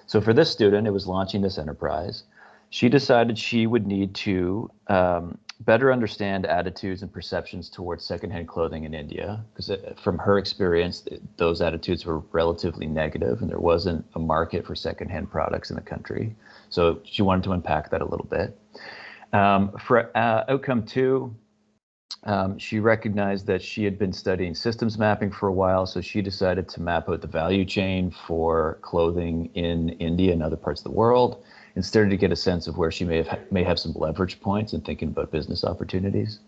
So for this student, it was launching this enterprise. She decided she would need to better understand attitudes and perceptions towards secondhand clothing in India, because from her experience, those attitudes were relatively negative and there wasn't a market for secondhand products in the country. So she wanted to unpack that a little bit. For outcome 2, she recognized that she had been studying systems mapping for a while, so she decided to map out the value chain for clothing in India and other parts of the world, and started to get a sense of where she may have some leverage points in thinking about business opportunities.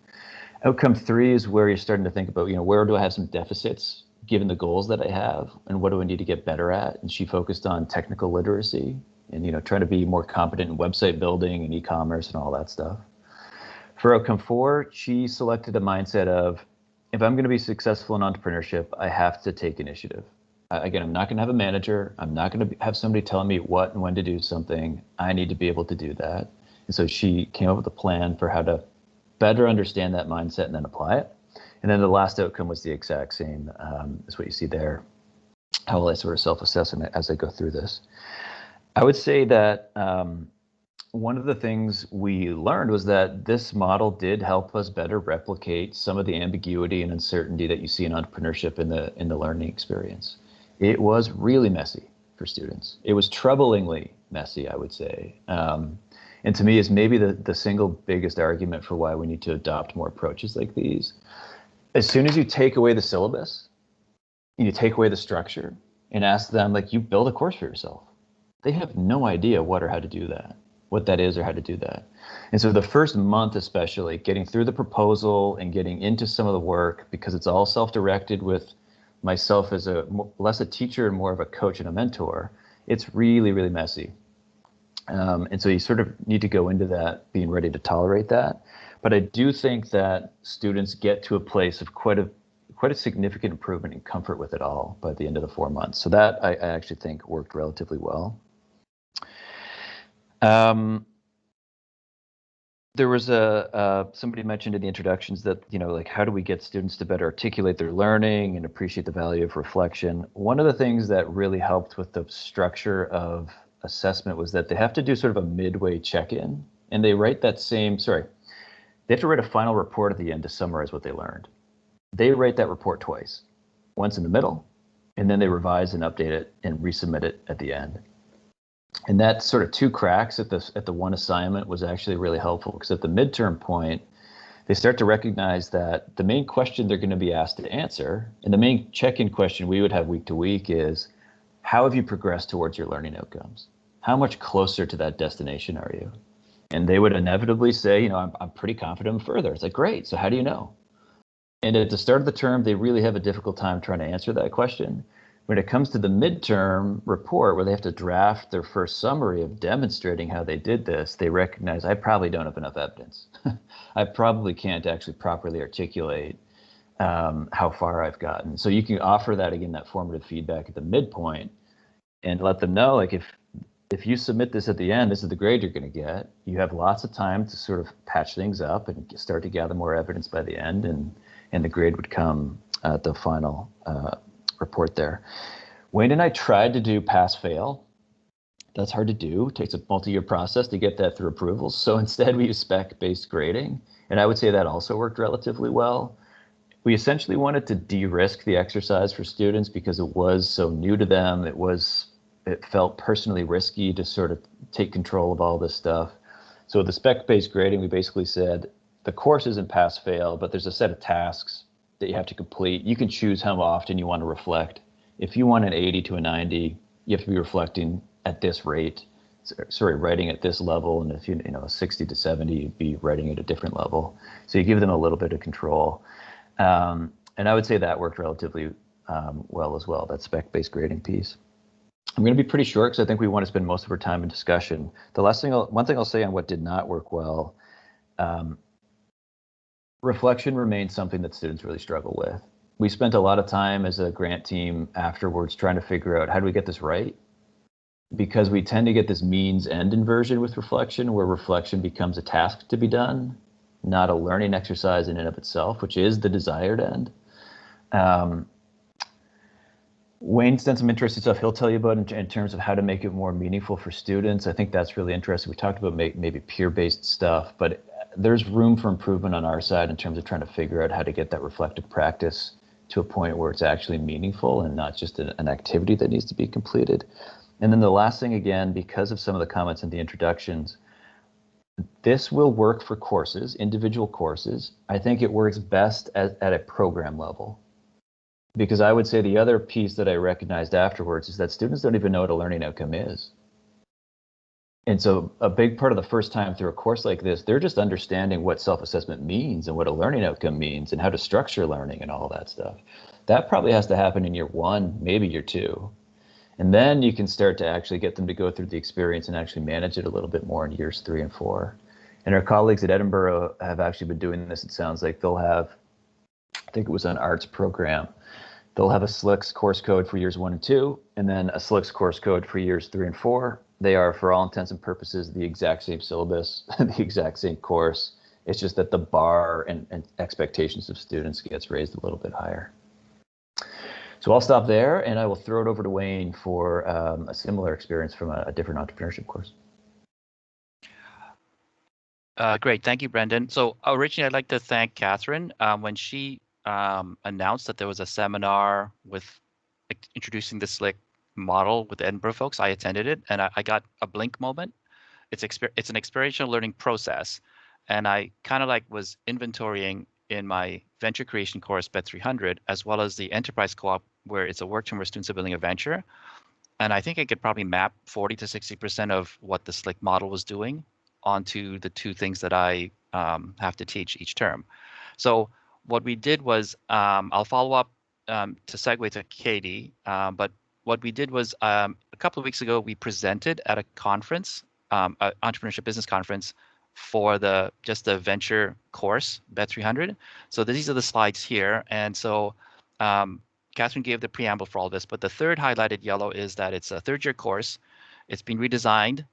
Outcome 3 is where you're starting to think about, where do I have some deficits given the goals that I have, and what do I need to get better at? And she focused on technical literacy and, trying to be more competent in website building and e-commerce and all that stuff. For outcome 4, she selected a mindset of, if I'm going to be successful in entrepreneurship, I have to take initiative. Again, I'm not going to have a manager. I'm not going to have somebody telling me what and when to do something. I need to be able to do that. And so she came up with a plan for how to better understand that mindset and then apply it. And then the last outcome was the exact same, is what you see there. How will I sort of self-assess as I go through this? I would say that one of the things we learned was that this model did help us better replicate some of the ambiguity and uncertainty that you see in entrepreneurship in the learning experience. It was really messy for students. It was troublingly messy, I would say. And to me, is maybe the single biggest argument for why we need to adopt more approaches like these. As soon as you take away the syllabus, you take away the structure and ask them, you build a course for yourself. They have no idea what or how to do that, what that is or how to do that. And so the first month, especially, getting through the proposal and getting into some of the work, because it's all self-directed with myself as less a teacher and more of a coach and a mentor, it's really, really messy. And so you sort of need to go into that being ready to tolerate that. But I do think that students get to a place of quite a significant improvement in comfort with it all by the end of the 4 months. So that I actually think worked relatively well. There was somebody mentioned in the introductions that, how do we get students to better articulate their learning and appreciate the value of reflection? One of the things that really helped with the structure of assessment was that they have to do sort of a midway check-in, and they write they have to write a final report at the end to summarize what they learned. They write that report twice, once in the middle, and then they revise and update it and resubmit it at the end. And that sort of 2 cracks at the one assignment was actually really helpful, because at the midterm point, they start to recognize that the main question they're going to be asked to answer, and the main check-in question we would have week to week is, how have you progressed towards your learning outcomes? How much closer to that destination are you? And they would inevitably say, I'm pretty confident I'm further. It's great. So how do you know? And at the start of the term, they really have a difficult time trying to answer that question. When it comes to the midterm report, where they have to draft their first summary of demonstrating how they did this, they recognize, I probably don't have enough evidence. I probably can't actually properly articulate how far I've gotten. So you can offer that, again, that formative feedback at the midpoint, and let them know, if you submit this at the end, this is the grade you're going to get. You have lots of time to sort of patch things up and start to gather more evidence by the end, and the grade would come at the final report there. Wayne and I tried to do pass-fail. That's hard to do. It takes a multi-year process to get that through approvals. So instead, we use spec-based grading, and I would say that also worked relatively well. We essentially wanted to de-risk the exercise for students because it was so new to them. It felt personally risky to sort of take control of all this stuff. So with the spec-based grading, we basically said the course isn't pass-fail, but there's a set of tasks that you have to complete. You can choose how often you want to reflect. If you want an 80 to a 90, you have to be reflecting at this rate, writing at this level. And if a 60 to 70, you'd be writing at a different level. So you give them a little bit of control. And I would say that worked relatively well as well, that spec-based grading piece. I'm going to be pretty short because I think we want to spend most of our time in discussion. One thing I'll say on what did not work well, reflection remains something that students really struggle with. We spent a lot of time as a grant team afterwards trying to figure out, how do we get this right? Because we tend to get this means-end inversion with reflection, where reflection becomes a task to be done, not a learning exercise in and of itself, which is the desired end. Wayne's done some interesting stuff he'll tell you about in terms of how to make it more meaningful for students. I think that's really interesting. We talked about maybe peer-based stuff, but there's room for improvement on our side in terms of trying to figure out how to get that reflective practice to a point where it's actually meaningful and not just an activity that needs to be completed. And then the last thing, again, because of some of the comments in the introductions, this will work for courses, individual courses. I think it works best at a program level. Because I would say the other piece that I recognized afterwards is that students don't even know what a learning outcome is. And so a big part of the first time through a course like this, they're just understanding what self-assessment means and what a learning outcome means and how to structure learning and all that stuff. That probably has to happen in year 1, maybe year 2. And then you can start to actually get them to go through the experience and actually manage it a little bit more in years 3 and 4. And our colleagues at Edinburgh have actually been doing this. It sounds like they'll have, I think it was an arts program, they'll have a SLICCs course code for years 1 and 2, and then a SLICCs course code for years 3 and 4. They are, for all intents and purposes, the exact same syllabus, the exact same course. It's just that the bar and expectations of students gets raised a little bit higher. So I'll stop there, and I will throw it over to Wayne for a similar experience from a different entrepreneurship course. Great, thank you, Brendan. So originally, I'd like to thank Catherine. When she announced that there was a seminar with introducing the SLICC model with the Edinburgh folks, I attended it, and I got a blink moment. It's an experiential learning process, and I kind of like was inventorying in my venture creation course, BET 300, as well as the enterprise co-op, where it's a work term where students are building a venture. And I think I could probably map 40 to 60% of what the SLICC model was doing onto the 2 things that I have to teach each term. So what we did was, I'll follow up to segue to Katie, but what we did was a couple of weeks ago, we presented at a conference, an entrepreneurship business conference, for just the venture course, BET 300. So these are the slides here. And so Catherine gave the preamble for all this, but the third highlighted yellow is that it's a 3rd-year course. It's been redesigned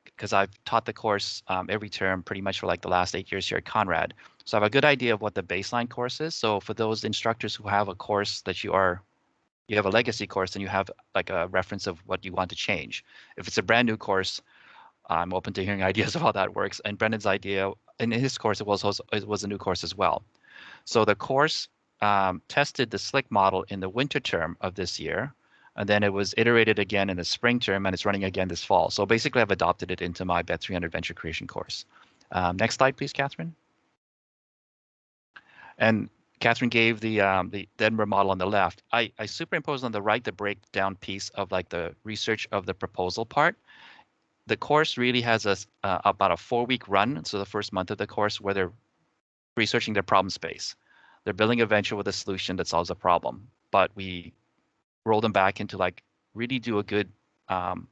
because I've taught the course every term pretty much for like the last 8 years here at Conrad. So I have a good idea of what the baseline course is. So for those instructors who have a course that you have a legacy course and you have like a reference of what you want to change. If it's a brand new course, I'm open to hearing ideas of how that works. And Brendan's idea, in his course, it was a new course as well. So the course tested the SLICC model in the winter term of this year, and then it was iterated again in the spring term, and it's running again this fall. So basically, I've adopted it into my BET 300 venture creation course. Next slide, please, Catherine. And Catherine gave the Edinburgh model on the left. I superimposed on the right the breakdown piece of like the research of the proposal part. The course really has about a 4-week run. So the first month of the course where they're researching their problem space. They're building a venture with a solution that solves a problem. But we roll them back into like really do a good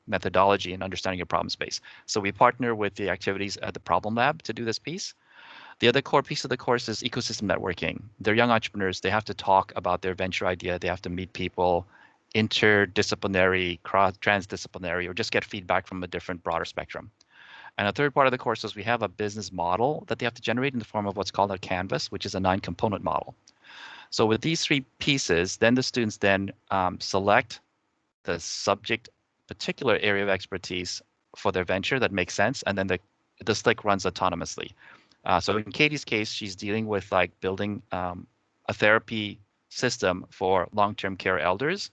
methodology in understanding your problem space. So we partner with the activities at the Problem Lab to do this piece. The other core piece of the course is ecosystem networking. They're young entrepreneurs. They have to talk about their venture idea. They have to meet people, interdisciplinary, transdisciplinary, or just get feedback from a different broader spectrum. And a third part of the course is we have a business model that they have to generate in the form of what's called a canvas, which is a 9-component model. So with these 3 pieces, then the students then select the subject particular area of expertise for their venture that makes sense, and then the SLICC runs autonomously. So in Katie's case, she's dealing with like building a therapy system for long-term care elders.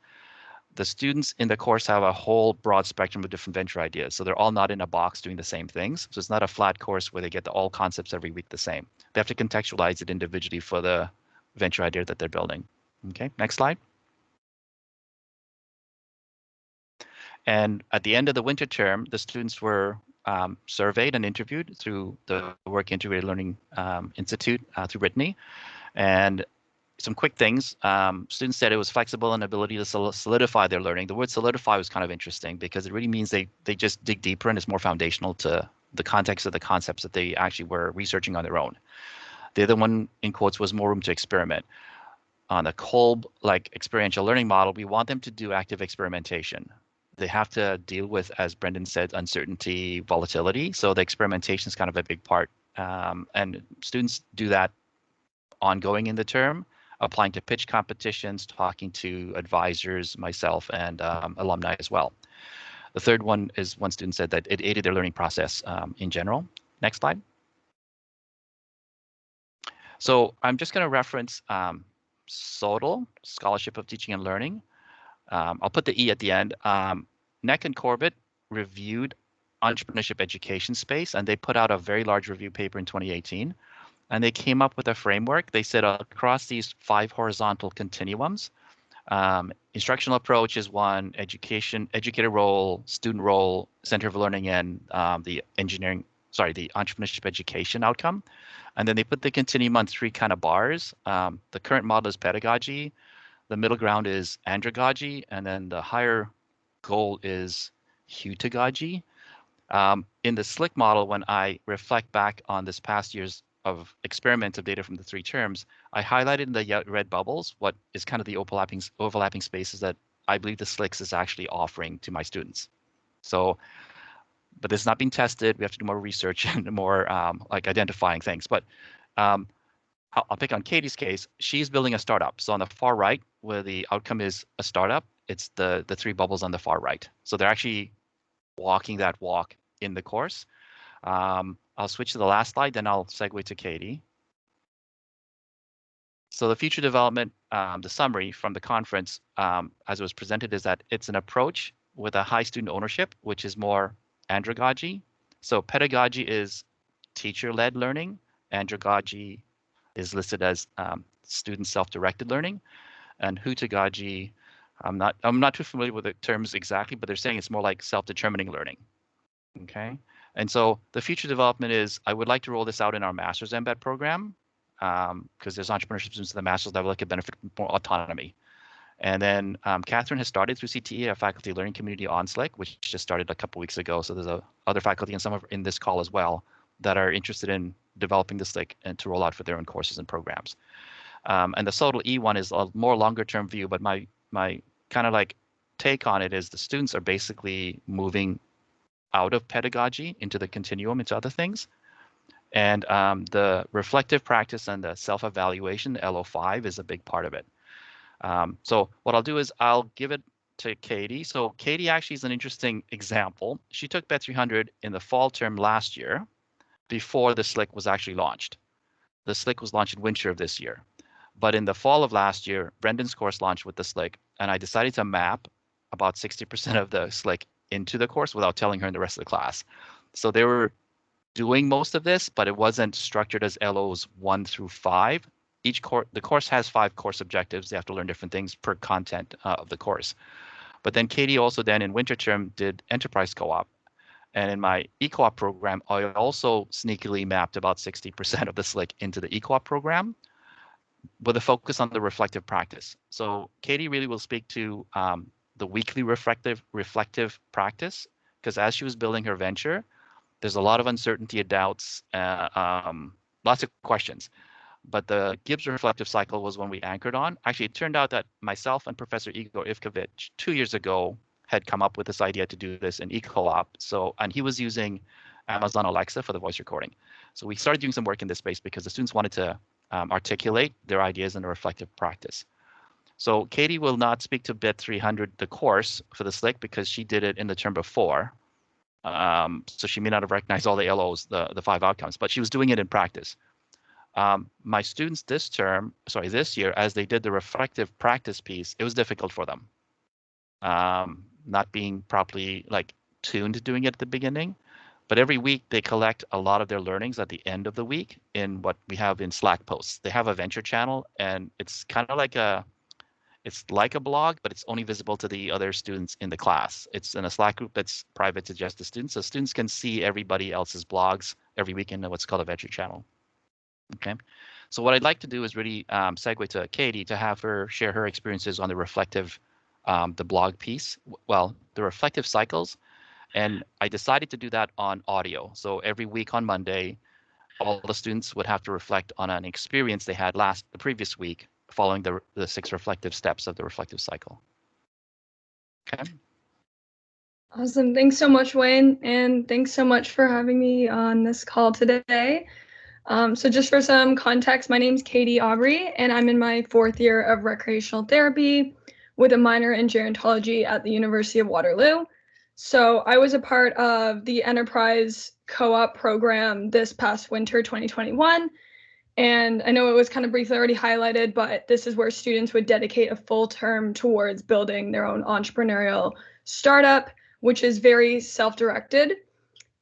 The students in the course have a whole broad spectrum of different venture ideas. So they're all not in a box doing the same things. So it's not a flat course where they get all concepts every week the same. They have to contextualize it individually for the venture idea that they're building. Okay, next slide. And at the end of the winter term, the students were surveyed and interviewed through the Work Integrated Learning Institute through Brittany. And some quick things. Students said it was flexible and ability to solidify their learning. The word solidify was kind of interesting because it really means they just dig deeper and it's more foundational to the context of the concepts that they actually were researching on their own. The other one, in quotes, was more room to experiment. On the Kolb like experiential learning model, we want them to do active experimentation. They have to deal with, as Brendan said, uncertainty, volatility. So the experimentation is kind of a big part. And students do that ongoing in the term. applying to pitch competitions, talking to advisors, myself, and alumni as well. The third one is one student said that it aided their learning process in general. Next slide. So I'm just going to reference SOTL, Scholarship of Teaching and Learning. I'll put the E at the end. Neck and Corbett reviewed entrepreneurship education space, and they put out a very large review paper in 2018. And they came up with a framework. They said across these 5 horizontal continuums, instructional approach is one, educator role, student role, center of learning, and the entrepreneurship education outcome. And then they put the continuum on 3 kind of bars. The current model is pedagogy, the middle ground is andragogy, and then the higher goal is heutagogy. In the SLICC model, when I reflect back on this past year's of experiments of data from the 3 terms, I highlighted in the red bubbles what is kind of the overlapping spaces that I believe the SLICCs is actually offering to my students. So, but this is not being tested. We have to do more research and more like identifying things. But I'll pick on Katie's case. She's building a startup. So on the far right, where the outcome is a startup, it's the 3 bubbles on the far right. So they're actually walking that walk in the course. I'll switch to the last slide, then I'll segue to Katie. So the future development, the summary from the conference as it was presented is that it's an approach with a high student ownership, which is more andragogy. So pedagogy is teacher-led learning. Andragogy is listed as student self-directed learning. And heutagogy, I'm not too familiar with the terms exactly, but they're saying it's more like self-determining learning. Okay. And so the future development is, I would like to roll this out in our master's embed program because there's entrepreneurship students in the master's that would like to benefit from more autonomy. And then Catherine has started through CTE, a faculty learning community on SLICC, which just started a couple weeks ago. So there's other faculty and some in this call as well that are interested in developing the SLICC and to roll out for their own courses and programs. And the SOTL E one is a more longer term view, but my kind of like take on it is the students are basically moving out of pedagogy into the continuum, into other things. And the reflective practice and the self-evaluation, LO5, is a big part of it. So what I'll do is I'll give it to Katie. So Katie actually is an interesting example. She took BET 300 in the fall term last year before the SLICC was actually launched. The SLICC was launched in winter of this year. But in the fall of last year, Brendan's course launched with the SLICC, and I decided to map about 60% of the SLICC into the course without telling her in the rest of the class. So they were doing most of this, but it wasn't structured as LOs 1 through 5. The course has 5 course objectives. They have to learn different things per content of the course. But then Katie also then in winter term did enterprise co-op. And in my e-co-op program, I also sneakily mapped about 60% of the SLICC into the e-co-op program with a focus on the reflective practice. So Katie really will speak to the weekly reflective practice, because as she was building her venture, there's a lot of uncertainty and doubts, lots of questions. But the Gibbs reflective cycle was one we anchored on. Actually, it turned out that myself and Professor Igor Ivkovic 2 years ago had come up with this idea to do this in eCo-op. And he was using Amazon Alexa for the voice recording. So we started doing some work in this space because the students wanted to articulate their ideas in a reflective practice. So Katie will not speak to BET 300, the course for the SLICC, because she did it in the term before. So she may not have recognized all the LOs, the 5 outcomes, but she was doing it in practice. My students this year, as they did the reflective practice piece, it was difficult for them. Not being properly tuned to doing it at the beginning. But every week they collect a lot of their learnings at the end of the week in what we have in Slack posts. They have a venture channel, and it's kind of like like a blog, but it's only visible to the other students in the class. It's in a Slack group that's private to just the students. So students can see everybody else's blogs every week in what's called a venture channel. Okay. So what I'd like to do is really segue to Katie to have her share her experiences on the reflective, the blog piece, the reflective cycles. And I decided to do that on audio. So every week on Monday, all the students would have to reflect on an experience they had the previous week following the 6 reflective steps of the reflective cycle. Okay. Awesome. Thanks so much, Wayne. And thanks so much for having me on this call today. So just for some context, my name's Katie Aubrey, and I'm in my 4th year of recreational therapy with a minor in gerontology at the University of Waterloo. So I was a part of the Enterprise Co-op program this past winter, 2021. And I know it was kind of briefly already highlighted, but this is where students would dedicate a full term towards building their own entrepreneurial startup, which is very self-directed.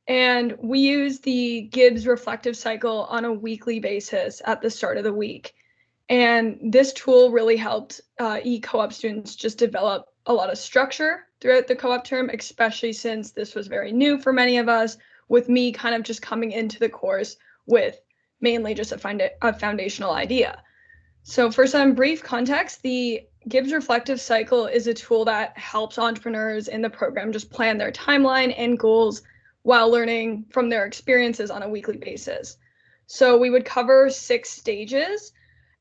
And we use the Gibbs reflective cycle on a weekly basis at the start of the week. And this tool really helped e-co-op students just develop a lot of structure throughout the co-op term, especially since this was very new for many of us, with me kind of just coming into the course with mainly just a foundational idea. So for some brief context, the Gibbs reflective cycle is a tool that helps entrepreneurs in the program just plan their timeline and goals while learning from their experiences on a weekly basis. So we would cover 6 stages,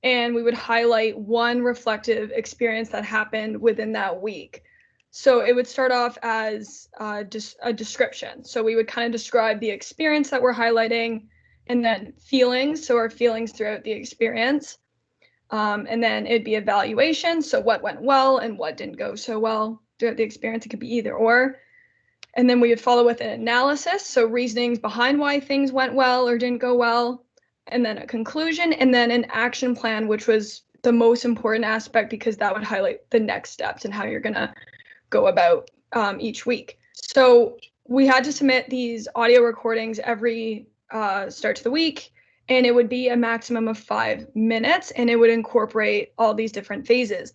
and we would highlight one reflective experience that happened within that week. So it would start off as just a description. So we would kind of describe the experience that we're highlighting, and then feelings, so our feelings throughout the experience. And then it'd be evaluation, so what went well and what didn't go so well throughout the experience. It could be either or. And then we would follow with an analysis, so reasonings behind why things went well or didn't go well, and then a conclusion, and then an action plan, which was the most important aspect because that would highlight the next steps and how you're gonna go about each week. So we had to submit these audio recordings every start to the week, and it would be a maximum of 5 minutes, and it would incorporate all these different phases.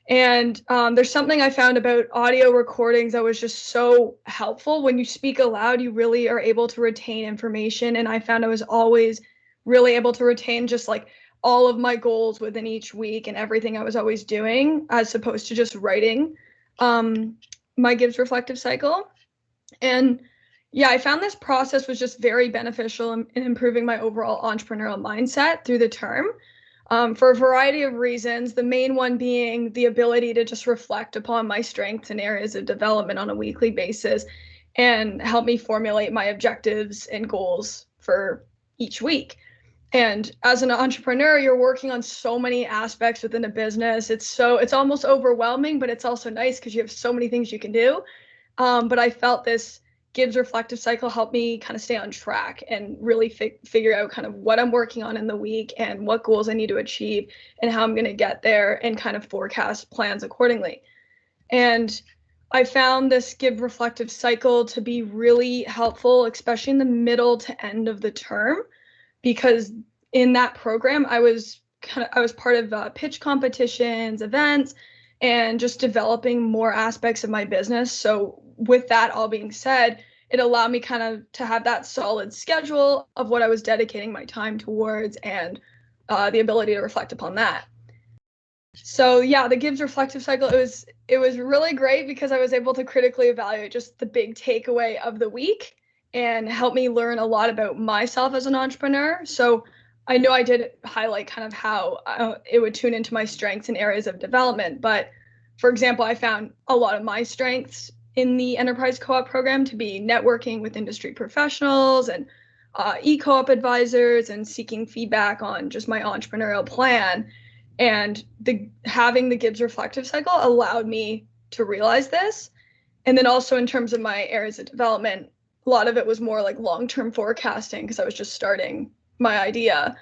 And there's something I found about audio recordings that was just so helpful. When you speak aloud, you really are able to retain information. And I found I was always really able to retain just like all of my goals within each week and everything I was always doing, as opposed to just writing my Gibbs reflective cycle. And yeah, I found this process was just very beneficial in improving my overall entrepreneurial mindset through the term. For a variety of reasons, the main one being the ability to just reflect upon my strengths and areas of development on a weekly basis and help me formulate my objectives and goals for each week. And as an entrepreneur, you're working on so many aspects within a business. It's almost overwhelming, but it's also nice because you have so many things you can do. But I felt this Gibbs reflective cycle helped me kind of stay on track and really figure out kind of what I'm working on in the week and what goals I need to achieve and how I'm going to get there and kind of forecast plans accordingly. And I found this Gibbs reflective cycle to be really helpful, especially in the middle to end of the term, because in that program, I was part of pitch competitions, events, and just developing more aspects of my business. So with that all being said, it allowed me kind of to have that solid schedule of what I was dedicating my time towards and the ability to reflect upon that. So yeah, the Gibbs reflective cycle, it was really great because I was able to critically evaluate just the big takeaway of the week and help me learn a lot about myself as an entrepreneur. So I know I did highlight kind of how it would tune into my strengths and areas of development. But for example, I found a lot of my strengths in the enterprise co-op program to be networking with industry professionals and e-co-op advisors and seeking feedback on just my entrepreneurial plan. And having the Gibbs reflective cycle allowed me to realize this. And then also in terms of my areas of development, a lot of it was more like long-term forecasting because I was just starting my idea.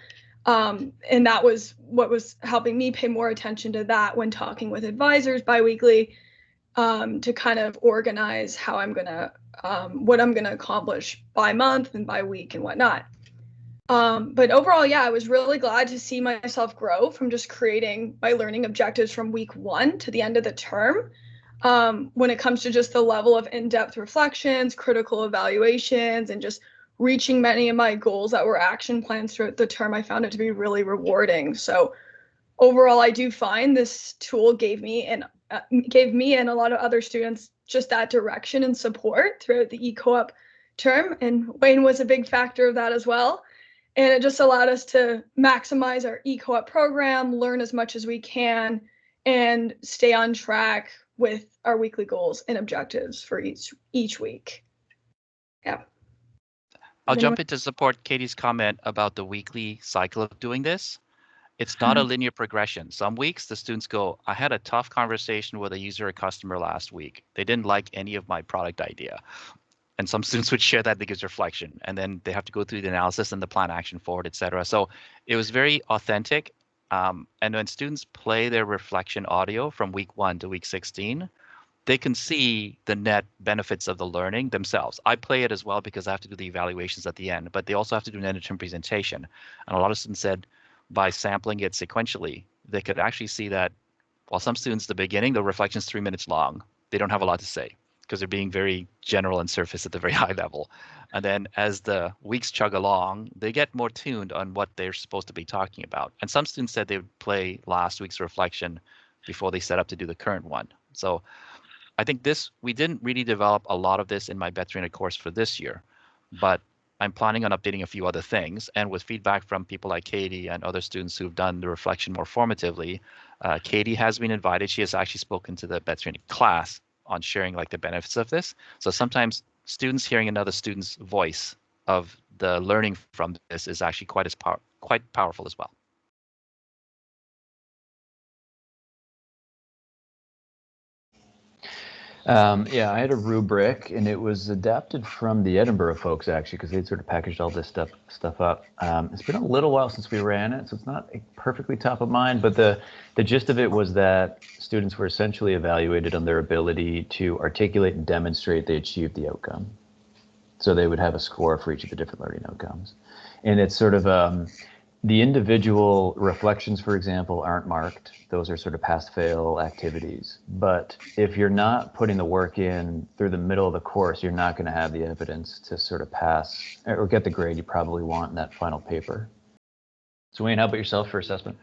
And that was what was helping me pay more attention to that when talking with advisors biweekly, to kind of organize how I'm gonna, what I'm gonna accomplish by month and by week and whatnot. But overall, yeah, I was really glad to see myself grow from just creating my learning objectives from week 1 to the end of the term. When it comes to just the level of in-depth reflections, critical evaluations, and just reaching many of my goals that were action plans throughout the term, I found it to be really rewarding. So overall, I do find this tool gave me and a lot of other students just that direction and support throughout the e-co-op term. And Wayne was a big factor of that as well. And it just allowed us to maximize our e-co-op program, learn as much as we can, and stay on track with our weekly goals and objectives for each week. Yeah. I'll jump in to support Katie's comment about the weekly cycle of doing this. It's not a linear progression. Some weeks the students go, I had a tough conversation with a user or customer last week. They didn't like any of my product idea. And some students would share that because reflection, and then they have to go through the analysis and the plan action forward, et cetera. So it was very authentic. And when students play their reflection audio from week 1 to week 16, they can see the net benefits of the learning themselves. I play it as well because I have to do the evaluations at the end, but they also have to do an end-of-term presentation. And a lot of students said by sampling it sequentially, they could actually see that while some students at the beginning, the reflection's 3 minutes long, they don't have a lot to say because they're being very general and surface at the very high level. And then as the weeks chug along, they get more tuned on what they're supposed to be talking about. And some students said they would play last week's reflection before they set up to do the current one. So I think we didn't really develop a lot of this in my Better course for this year, but I'm planning on updating a few other things. And with feedback from people like Katie and other students who've done the reflection more formatively, Katie has been invited. She has actually spoken to the Better class on sharing like the benefits of this. So sometimes students hearing another student's voice of the learning from this is actually quite powerful as well. Yeah, I had a rubric, and it was adapted from the Edinburgh folks actually, because they'd sort of packaged all this stuff up. It's been a little while since we ran it, so it's not perfectly top of mind. But the gist of it was that students were essentially evaluated on their ability to articulate and demonstrate they achieved the outcome. So they would have a score for each of the different learning outcomes, and it's sort of the individual reflections, for example, aren't marked. Those are sort of pass-fail activities. But if you're not putting the work in through the middle of the course, you're not going to have the evidence to sort of pass or get the grade you probably want in that final paper. So Wayne, how about yourself for assessment?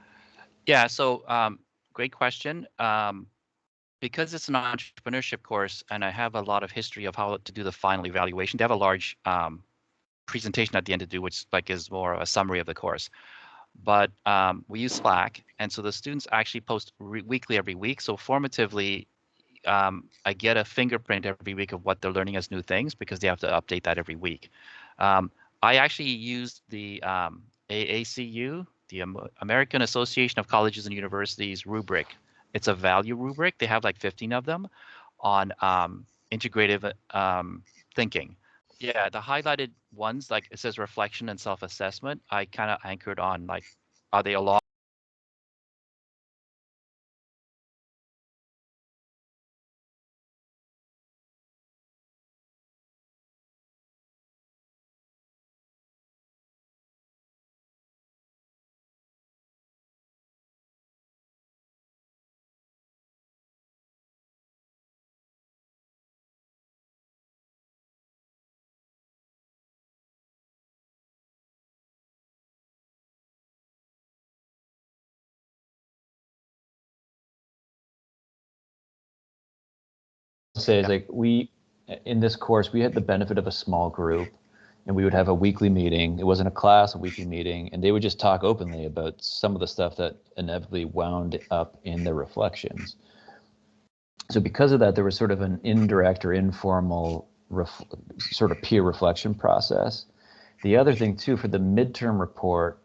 Yeah, so great question. Because it's an entrepreneurship course and I have a lot of history of how to do the final evaluation, they have a large presentation at the end to do, which like is more of a summary of the course. But we use SLICC, and so the students actually post weekly every week. So formatively, I get a fingerprint every week of what they're learning as new things because they have to update that every week. I actually used the AACU, the American Association of Colleges and Universities rubric. It's a value rubric. They have like 15 of them on integrative thinking. Yeah, the highlighted ones, like it says reflection and self-assessment, I kind of anchored on like, are they along? Say is like in this course we had the benefit of a small group, and we would have a weekly meeting. It wasn't a class, a weekly meeting, and they would just talk openly about some of the stuff that inevitably wound up in the reflections. So because of that, there was sort of an indirect or informal sort of peer reflection process. The other thing too, for the midterm report,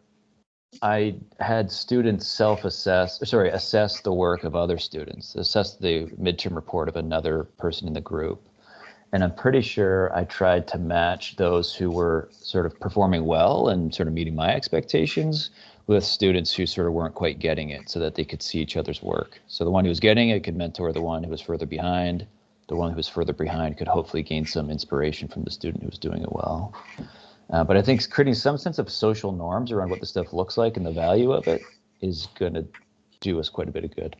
I had students assess the work of other students, assess the midterm report of another person in the group. And I'm pretty sure I tried to match those who were sort of performing well and sort of meeting my expectations with students who sort of weren't quite getting it, so that they could see each other's work. So the one who was getting it could mentor the one who was further behind. The one who was further behind could hopefully gain some inspiration from the student who was doing it well. But I think creating some sense of social norms around what the stuff looks like and the value of it is going to do us quite a bit of good.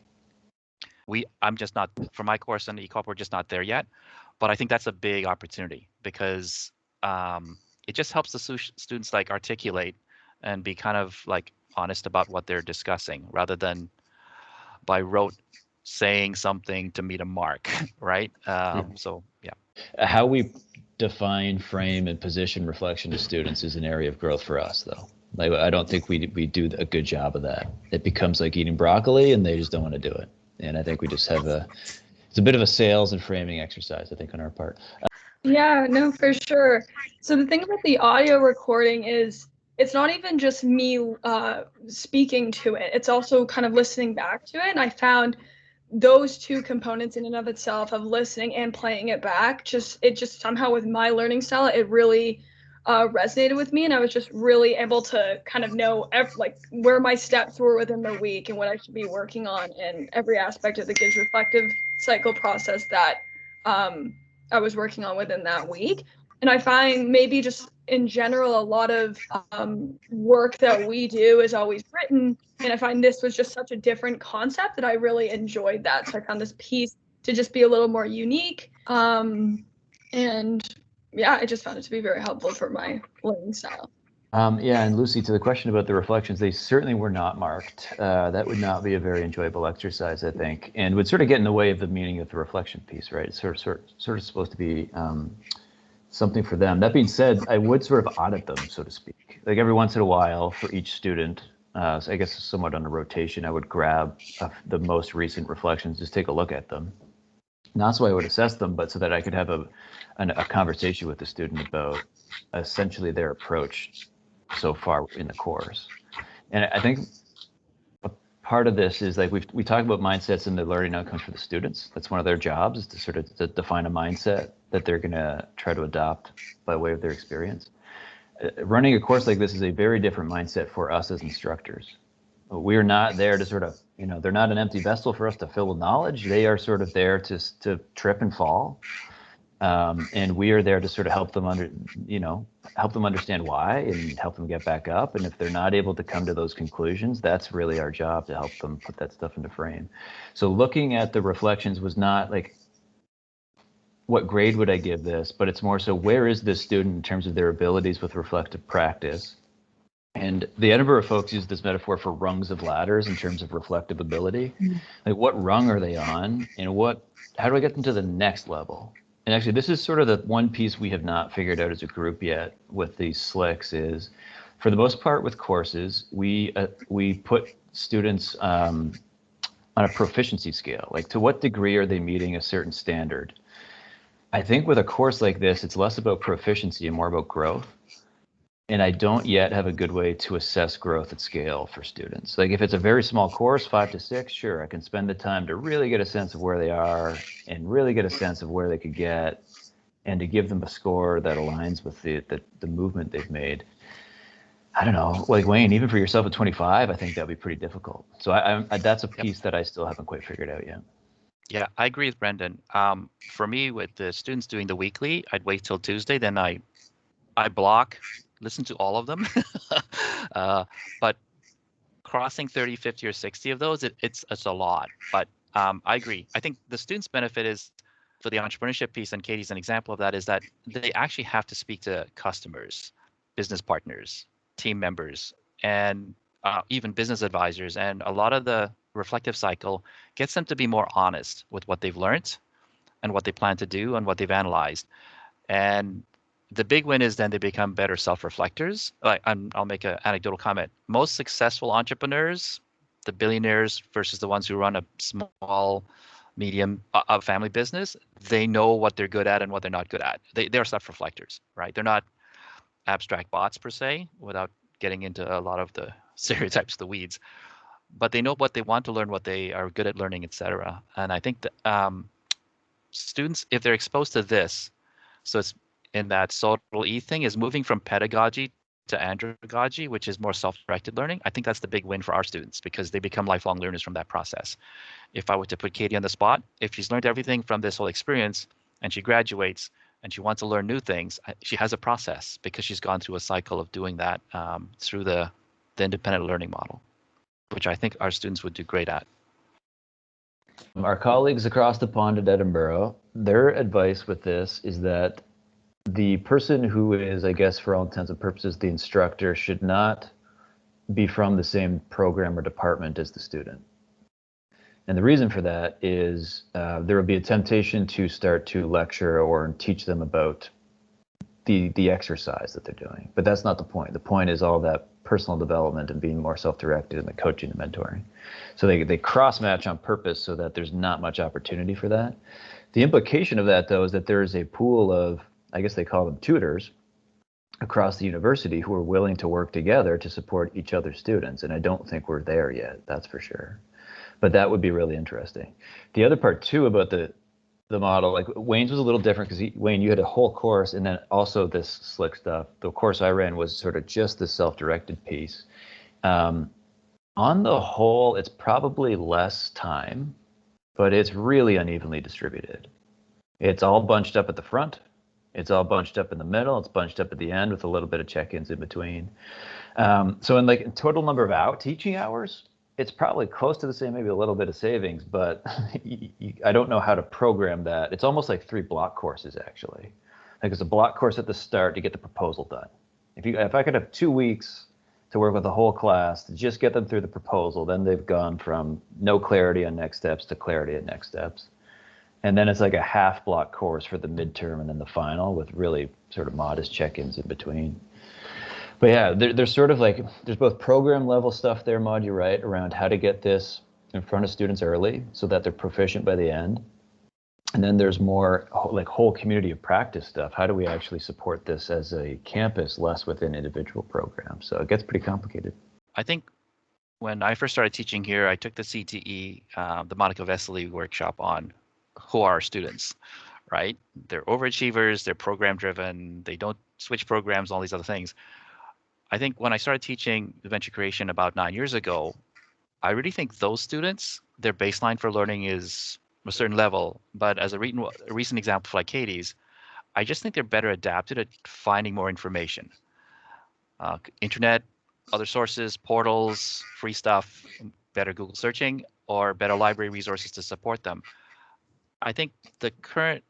I'm just not, for my course on eCop, we're just not there yet. But I think that's a big opportunity because it just helps the students like articulate and be kind of like honest about what they're discussing rather than by rote saying something to meet a mark, right? So, yeah. How we define, frame, and position reflection to students is an area of growth for us, though. Like, I don't think we do a good job of that. It becomes like eating broccoli, and they just don't want to do it. And I think we just have it's a bit of a sales and framing exercise, I think, on our part. Yeah, no, for sure. So the thing about the audio recording is it's not even just me speaking to it. It's also kind of listening back to it. And I found those two components in and of itself of listening and playing it back, just somehow with my learning style, it really resonated with me. And I was just really able to kind of know like where my steps were within the week and what I should be working on in every aspect of the Gibbs reflective cycle process that I was working on within that week. And I find maybe just in general, a lot of work that we do is always written. And I find this was just such a different concept that I really enjoyed that. So I found this piece to just be a little more unique. And yeah, I just found it to be very helpful for my learning style. Yeah, and Lucy, to the question about the reflections, they certainly were not marked. That would not be a very enjoyable exercise, I think, and would sort of get in the way of the meaning of the reflection piece, right? It's sort of supposed to be something for them. That being said, I would sort of audit them, so to speak. Like every once in a while for each student, so I guess somewhat on a rotation, I would grab the most recent reflections, just take a look at them. Not so I would assess them, but so that I could have a conversation with the student about essentially their approach so far in the course. And I think a part of this is like we talk about mindsets and the learning outcomes for the students. That's one of their jobs, is to sort of to define a mindset that they're going to try to adopt by way of their experience. Running a course like this is a very different mindset for us as instructors. We're not there to sort of, they're not an empty vessel for us to fill with knowledge. They are sort of there to trip and fall. And we are there to sort of help them understand why and help them get back up. And if they're not able to come to those conclusions, that's really our job, to help them put that stuff into frame. So looking at the reflections was not like, what grade would I give this? But it's more so, where is this student in terms of their abilities with reflective practice? And the Edinburgh folks use this metaphor for rungs of ladders in terms of reflective ability. Like, what rung are they on, and how do I get them to the next level? And actually, this is sort of the one piece we have not figured out as a group yet with these SLICCs is, for the most part with courses, we put students on a proficiency scale. Like, to what degree are they meeting a certain standard? I think with a course like this, it's less about proficiency and more about growth. And I don't yet have a good way to assess growth at scale for students. Like, if it's a very small course, 5 to 6, sure, I can spend the time to really get a sense of where they are and really get a sense of where they could get, and to give them a score that aligns with the movement they've made. I don't know, like Wayne, even for yourself at 25, I think that'd be pretty difficult. So that's a piece that I still haven't quite figured out yet. Yeah, I agree with Brendan. For me, with the students doing the weekly, I'd wait till Tuesday, then I block, listen to all of them. But crossing 30, 50, or 60 of those, it's a lot. But I agree. I think the students' benefit is, for the entrepreneurship piece, and Katie's an example of that, is that they actually have to speak to customers, business partners, team members, and even business advisors. And a lot of the reflective cycle gets them to be more honest with what they've learned and what they plan to do and what they've analyzed. And the big win is then they become better self-reflectors. I'll make an anecdotal comment. Most successful entrepreneurs, the billionaires versus the ones who run a small, medium family business, they know what they're good at and what they're not good at. They're self-reflectors, right? They're not abstract bots per se, without getting into a lot of the stereotypes, the weeds. But they know what they want to learn, what they are good at learning, etc. And I think that students, if they're exposed to this, so it's in that subtle E thing, is moving from pedagogy to andragogy, which is more self-directed learning. I think that's the big win for our students, because they become lifelong learners from that process. If I were to put Katie on the spot, if she's learned everything from this whole experience and she graduates and she wants to learn new things, she has a process, because she's gone through a cycle of doing that through the independent learning model, which I think our students would do great at. Our colleagues across the pond at Edinburgh, their advice with this is that the person who is, I guess, for all intents and purposes, the instructor, should not be from the same program or department as the student. And the reason for that is there would be a temptation to start to lecture or teach them about the exercise that they're doing. But that's not the point. The point is all that personal development and being more self-directed and the coaching and mentoring. So they cross-match on purpose so that there's not much opportunity for that. The implication of that, though, is that there is a pool of I guess they call them tutors, across the university who are willing to work together to support each other's students. And I don't think we're there yet, that's for sure. But that would be really interesting. The other part too about the model, like Wayne's was a little different because Wayne, you had a whole course and then also this SLICC stuff. The course I ran was sort of just the self-directed piece. On the whole, it's probably less time, but it's really unevenly distributed. It's all bunched up at the front. It's all bunched up in the middle. It's bunched up at the end with a little bit of check-ins in between. So in like total number of teaching hours, it's probably close to the same, maybe a little bit of savings, but I don't know how to program that. It's almost like 3 block courses, actually. Like it's a block course at the start to get the proposal done. If I could have 2 weeks to work with the whole class to just get them through the proposal, then they've gone from no clarity on next steps to clarity at next steps. And then it's like a half block course for the midterm and then the final with really sort of modest check-ins in between. But yeah, there's sort of like, there's both program level stuff there, Maud, you're right, around how to get this in front of students early so that they're proficient by the end. And then there's more like whole community of practice stuff. How do we actually support this as a campus, less within individual programs? So it gets pretty complicated. I think when I first started teaching here, I took the CTE, the Monica Vesely workshop on who are our students, right? They're overachievers, they're program driven, they don't switch programs, all these other things. I think when I started teaching venture creation about 9 years ago, I really think those students, their baseline for learning is a certain level. But as a recent example like Katie's, I just think they're better adapted at finding more information. Internet, other sources, portals, free stuff, better Google searching, or better library resources to support them. I think the current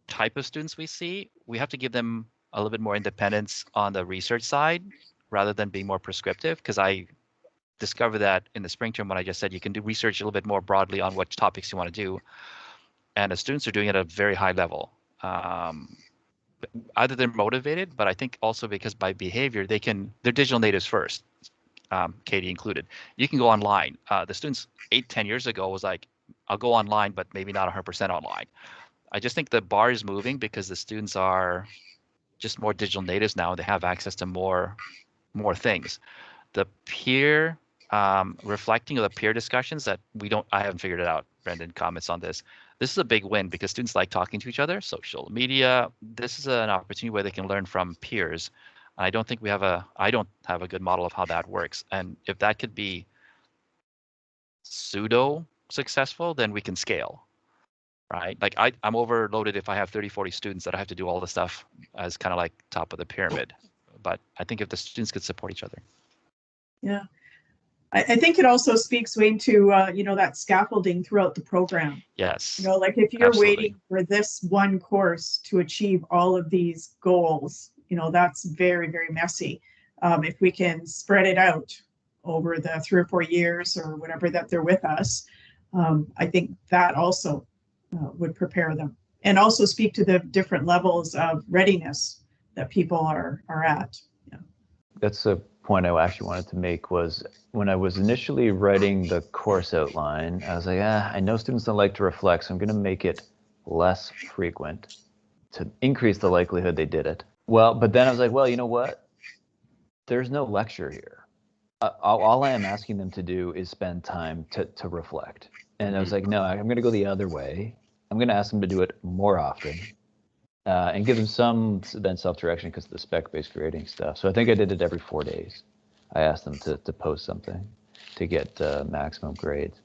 type of students we see, we have to give them a little bit more independence on the research side rather than being more prescriptive, because I discovered that in the spring term when I just said you can do research a little bit more broadly on what topics you want to do. And the students are doing it at a very high level. Either they're motivated, but I think also because by behavior, they're digital natives first, Katie included. You can go online. The students 8-10 years ago was like, I'll go online, but maybe not 100% online. I just think the bar is moving because the students are just more digital natives now. They have access to more things. The peer reflecting of the peer discussions that I haven't figured it out. Brendan comments on this. This is a big win because students like talking to each other, social media. This is an opportunity where they can learn from peers. I don't have a good model of how that works. And if that could be pseudo successful, then we can scale, right? Like I'm overloaded if I have 30, 40 students that I have to do all the stuff as kind of like top of the pyramid. But I think if the students could support each other. Yeah. I think it also speaks, Wayne, to, that scaffolding throughout the program. Yes. Like if you're absolutely. waiting for this one course to achieve all of these goals, that's very, very messy. If we can spread it out over the 3 or 4 years or whatever that they're with us, I think that also would prepare them and also speak to the different levels of readiness that people are at. Yeah. That's a point I actually wanted to make was when I was initially writing the course outline, I was like, I know students don't like to reflect, so I'm going to make it less frequent to increase the likelihood they did it. Well, but then I was like, well, you know what? There's no lecture here. All I am asking them to do is spend time to reflect. And I was like, no, I'm going to go the other way. I'm going to ask them to do it more often. And give them some then self-direction because of the spec-based grading stuff. So I think I did it every 4 days. I asked them to post something to get maximum grades.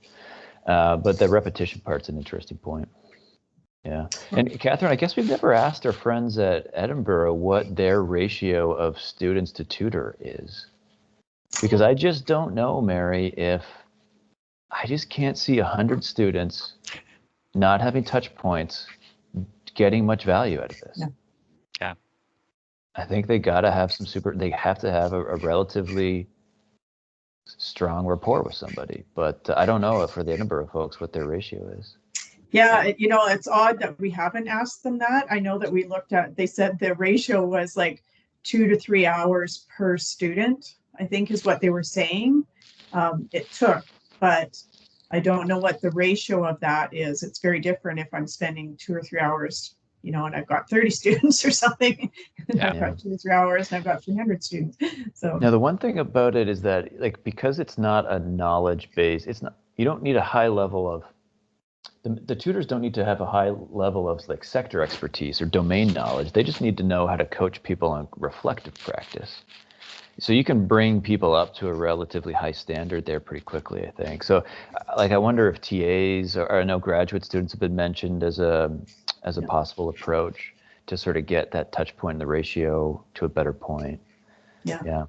But the repetition part's an interesting point. Yeah. And Catherine, I guess we've never asked our friends at Edinburgh what their ratio of students to tutor is. Because I just don't know, Mary, if I just can't see 100 students not having touch points getting much value out of this. Yeah. I think they got to have they have to have a relatively strong rapport with somebody. But I don't know for the Edinburgh folks what their ratio is. Yeah, it's odd that we haven't asked them that. I know that we looked at, they said the ratio was like 2 to 3 hours per student, I think is what they were saying. It took, but I don't know what the ratio of that is. It's very different if I'm spending 2 or 3 hours you know, and I've got 30 students or something, and Yeah. I've got 2 or 3 hours, and I've got 300 students. So Now, the one thing about it is that, like, because it's not a knowledge base, it's not, you don't need a high level of, the tutors don't need to have a high level of like sector expertise or domain knowledge. They just need to know how to coach people on reflective practice. So you can bring people up to a relatively high standard there pretty quickly, I think. So, like, I wonder if TAs, or I know graduate students have been mentioned as a possible approach to sort of get that touch point in the ratio to a better point. Yeah.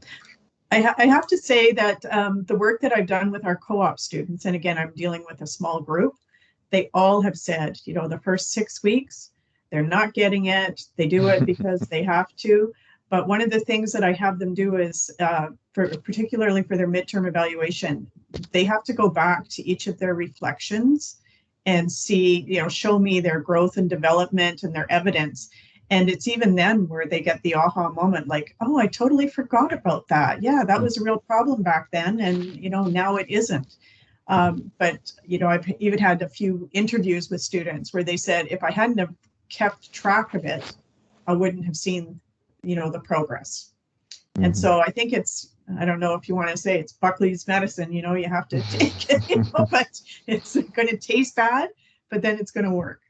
I have to say that the work that I've done with our co-op students, and again, I'm dealing with a small group, they all have said, you know, the first 6 weeks, they're not getting it. They do it because they have to. But one of the things that I have them do is, particularly for their midterm evaluation, they have to go back to each of their reflections and see, you know, show me their growth and development and their evidence. And it's even then where they get the aha moment, like, oh, I totally forgot about that. Yeah, that was a real problem back then. And, you know, now it isn't. But, you know, I've even had a few interviews with students where they said, if I hadn't have kept track of it, I wouldn't have seen, you know, the progress. Mm-hmm. And so I think it's, I don't know if you want to say it's Buckley's medicine, you know, you have to take it, you know, but it's going to taste bad, but then it's going to work.